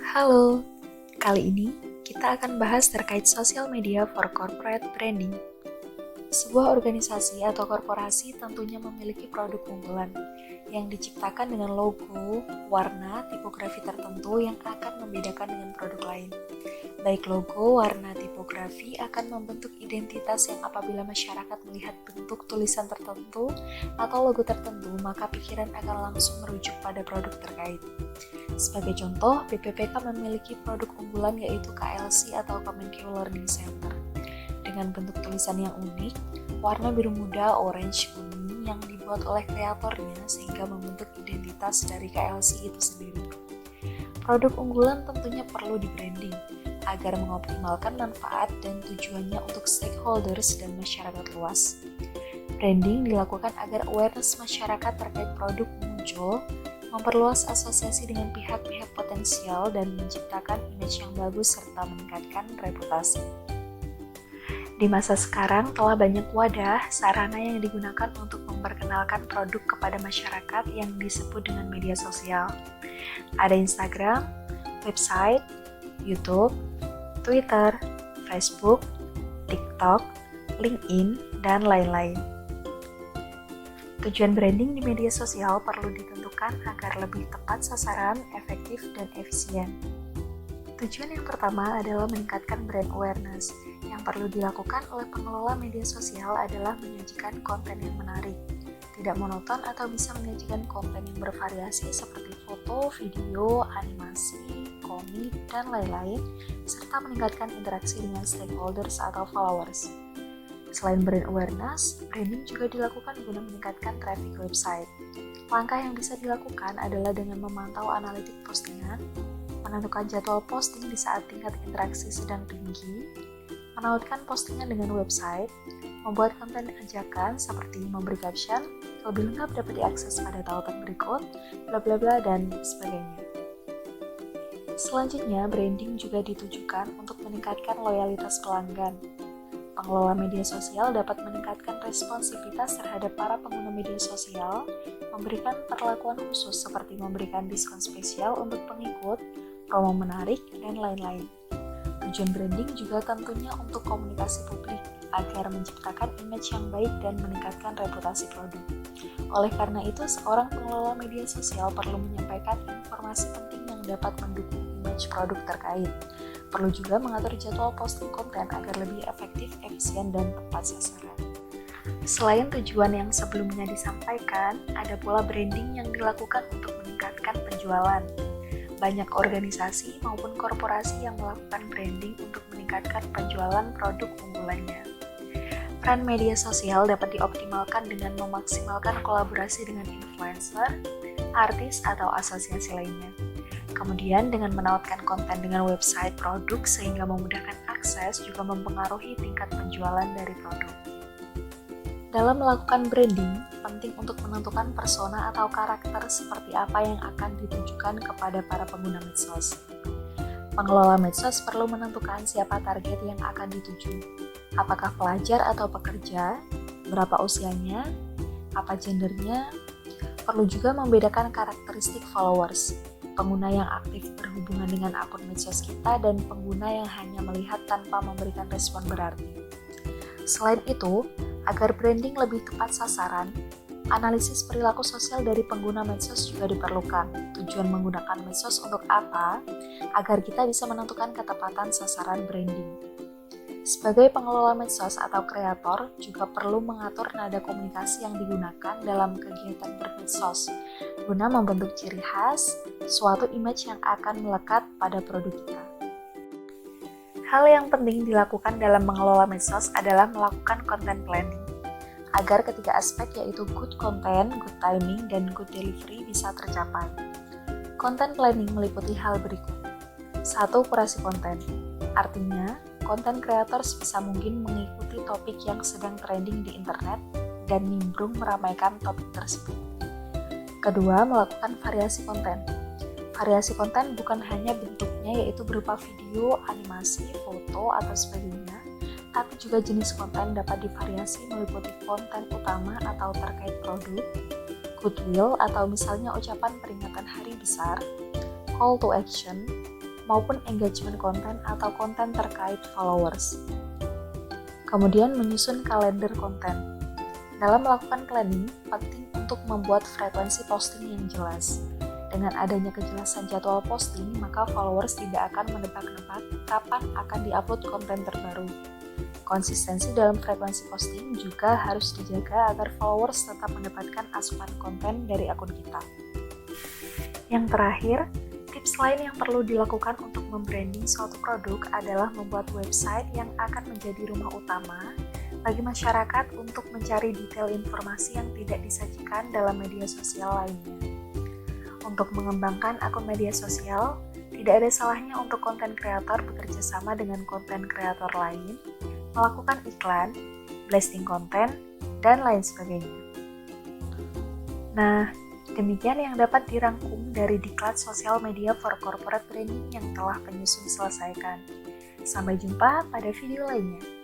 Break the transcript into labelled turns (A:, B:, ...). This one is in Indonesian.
A: Halo, kali ini kita akan bahas terkait social media for corporate branding. Sebuah organisasi atau korporasi tentunya memiliki produk unggulan yang diciptakan dengan logo, warna, tipografi tertentu yang akan membedakan dengan produk lain. Baik logo, warna, tipografi akan membentuk identitas yang apabila masyarakat melihat bentuk tulisan tertentu atau logo tertentu, maka pikiran akan langsung merujuk pada produk terkait. Sebagai contoh, BPPK memiliki produk unggulan yaitu KLC atau Kemenkeu Learning Center. Dengan bentuk tulisan yang unik, warna biru muda, orange, kuning yang dibuat oleh kreatornya sehingga membentuk identitas dari KLC itu sendiri. Produk unggulan tentunya perlu di-branding agar mengoptimalkan manfaat dan tujuannya untuk stakeholders dan masyarakat luas. Branding dilakukan agar awareness masyarakat terkait produk muncul, memperluas asosiasi dengan pihak-pihak potensial dan menciptakan image yang bagus serta meningkatkan reputasi. Di masa sekarang telah banyak wadah, sarana yang digunakan untuk memperkenalkan produk kepada masyarakat yang disebut dengan media sosial. Ada Instagram, website, YouTube, Twitter, Facebook, TikTok, LinkedIn, dan lain-lain. Tujuan branding di media sosial perlu ditentukan agar lebih tepat sasaran, efektif, dan efisien. Tujuan yang pertama adalah meningkatkan brand awareness. Yang perlu dilakukan oleh pengelola media sosial adalah menyajikan konten yang menarik, tidak monoton atau bisa menyajikan konten yang bervariasi seperti foto, video, animasi, komik, dan lain-lain, serta meningkatkan interaksi dengan stakeholders atau followers. Selain brand awareness, branding juga dilakukan guna meningkatkan traffic website. Langkah yang bisa dilakukan adalah dengan memantau analitik postingan, menentukan jadwal posting di saat tingkat interaksi sedang tinggi, menautkan postingan dengan website, membuat konten ajakan seperti memberi caption, lebih lengkap dapat diakses pada tautan berikut, bla bla bla, dan sebagainya. Selanjutnya, branding juga ditujukan untuk meningkatkan loyalitas pelanggan. Pengelola media sosial dapat meningkatkan responsivitas terhadap para pengguna media sosial, memberikan perlakuan khusus seperti memberikan diskon spesial untuk pengikut, promo menarik, dan lain-lain. Tujuan branding juga tentunya untuk komunikasi publik agar menciptakan image yang baik dan meningkatkan reputasi produk. Oleh karena itu, seorang pengelola media sosial perlu menyampaikan informasi penting yang dapat mendukung image produk terkait. Perlu juga mengatur jadwal posting konten agar lebih efektif, efisien, dan tepat sasaran. Selain tujuan yang sebelumnya disampaikan, ada pula branding yang dilakukan untuk meningkatkan penjualan. Banyak organisasi maupun korporasi yang melakukan branding untuk meningkatkan penjualan produk unggulannya. Peran media sosial dapat dioptimalkan dengan memaksimalkan kolaborasi dengan influencer, artis, atau asosiasi lainnya. Kemudian dengan menautkan konten dengan website produk sehingga memudahkan akses juga mempengaruhi tingkat penjualan dari produk. Dalam melakukan branding, penting untuk menentukan persona atau karakter seperti apa yang akan ditujukan kepada para pengguna medsos. Pengelola medsos perlu menentukan siapa target yang akan dituju. Apakah pelajar atau pekerja, berapa usianya, apa gendernya. Perlu juga membedakan karakteristik followers, pengguna yang aktif berhubungan dengan akun medsos kita dan pengguna yang hanya melihat tanpa memberikan respon berarti. Selain itu, agar branding lebih tepat sasaran, analisis perilaku sosial dari pengguna medsos juga diperlukan. Tujuan menggunakan medsos untuk apa? Agar kita bisa menentukan ketepatan sasaran branding. Sebagai pengelola medsos atau kreator, juga perlu mengatur nada komunikasi yang digunakan dalam kegiatan bermedsos, guna membentuk ciri khas, suatu image yang akan melekat pada produk kita. Hal yang penting dilakukan dalam mengelola medsos adalah melakukan content planning, agar ketiga aspek yaitu good content, good timing, dan good delivery bisa tercapai. Content planning meliputi hal berikut. 1. Kurasi konten. Artinya, konten kreator sebisa mungkin mengikuti topik yang sedang trending di internet dan nimbrung meramaikan topik tersebut. Kedua, melakukan variasi konten. Variasi konten bukan hanya bentuknya yaitu berupa video, animasi, foto, atau sebagainya, tapi juga jenis konten dapat divariasi meliputi konten utama atau terkait produk, goodwill atau misalnya ucapan peringatan hari besar, call to action, maupun engagement konten atau konten terkait followers. Kemudian menyusun kalender konten. Dalam melakukan planning, penting untuk membuat frekuensi posting yang jelas. Dengan adanya kejelasan jadwal posting, maka followers tidak akan menebak-nebak kapan akan diupload konten terbaru. Konsistensi dalam frekuensi posting juga harus dijaga agar followers tetap mendapatkan asupan konten dari akun kita. Yang terakhir, tips lain yang perlu dilakukan untuk membranding suatu produk adalah membuat website yang akan menjadi rumah utama bagi masyarakat untuk mencari detail informasi yang tidak disajikan dalam media sosial lainnya. Untuk mengembangkan akun media sosial, tidak ada salahnya untuk konten kreator bekerja sama dengan konten kreator lain, melakukan iklan, blasting konten, dan lain sebagainya. Nah, demikian yang dapat dirangkum dari Diklat Social Media for Corporate Branding yang telah penyusun selesaikan. Sampai jumpa pada video lainnya.